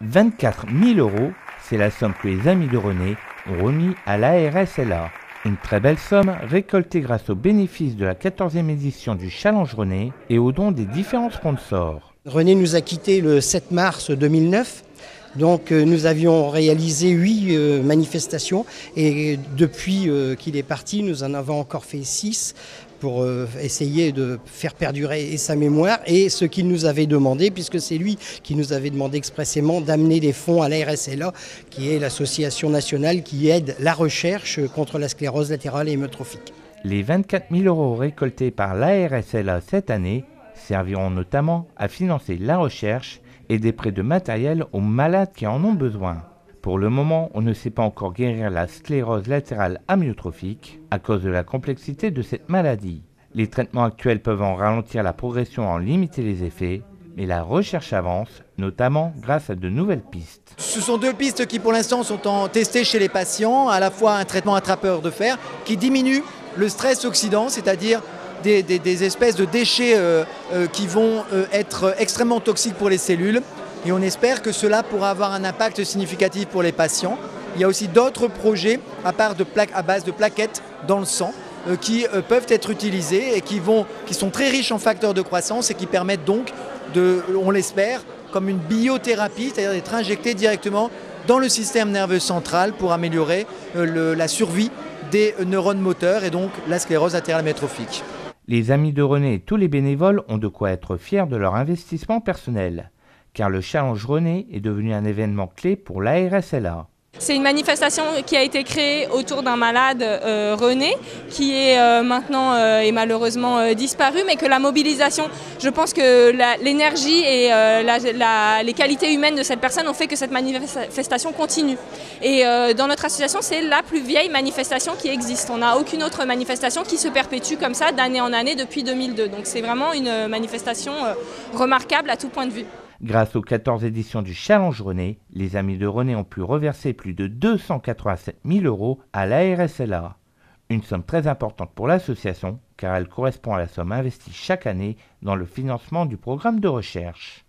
24 000 €, c'est la somme que les Amis de René ont remis à l'ARSLA. Une très belle somme récoltée grâce aux bénéfices de la 14e édition du Challenge René et aux dons des différents sponsors. René nous a quittés le 7 mars 2009. Donc nous avions réalisé 8 manifestations et depuis qu'il est parti, nous en avons encore fait 6 pour essayer de faire perdurer sa mémoire et ce qu'il nous avait demandé, puisque c'est lui qui nous avait demandé expressément d'amener des fonds à l'ARSLA, qui est l'association nationale qui aide la recherche contre la sclérose latérale hémotrophique. Les 24 000 € récoltés par l'ARSLA cette année serviront notamment à financer la recherche et des prêts de matériel aux malades qui en ont besoin. Pour le moment, on ne sait pas encore guérir la sclérose latérale amyotrophique à cause de la complexité de cette maladie. Les traitements actuels peuvent en ralentir la progression et en limiter les effets, mais la recherche avance, notamment grâce à de nouvelles pistes. Ce sont 2 pistes qui pour l'instant sont testées chez les patients, à la fois un traitement attrapeur de fer qui diminue le stress oxydant, c'est-à-dire des espèces de déchets qui vont être extrêmement toxiques pour les cellules. Et on espère que cela pourra avoir un impact significatif pour les patients. Il y a aussi d'autres projets à base de plaquettes dans le sang qui peuvent être utilisés et qui sont très riches en facteurs de croissance et qui permettent donc, on l'espère, comme une biothérapie, c'est-à-dire d'être injectés directement dans le système nerveux central pour améliorer la survie des neurones moteurs et donc la sclérose latérale amyotrophique. Les Amis de René et tous les bénévoles ont de quoi être fiers de leur investissement personnel, car le Challenge René est devenu un événement clé pour l'ARSLA. C'est une manifestation qui a été créée autour d'un malade René qui est maintenant est malheureusement disparu, mais que la mobilisation, je pense que l'énergie et les qualités humaines de cette personne ont fait que cette manifestation continue. Et dans notre association, c'est la plus vieille manifestation qui existe. On n'a aucune autre manifestation qui se perpétue comme ça d'année en année depuis 2002. Donc c'est vraiment une manifestation remarquable à tout point de vue. Grâce aux 14 éditions du Challenge René, les Amis de René ont pu reverser plus de 287 000 € à l'ARSLA. Une somme très importante pour l'association, car elle correspond à la somme investie chaque année dans le financement du programme de recherche.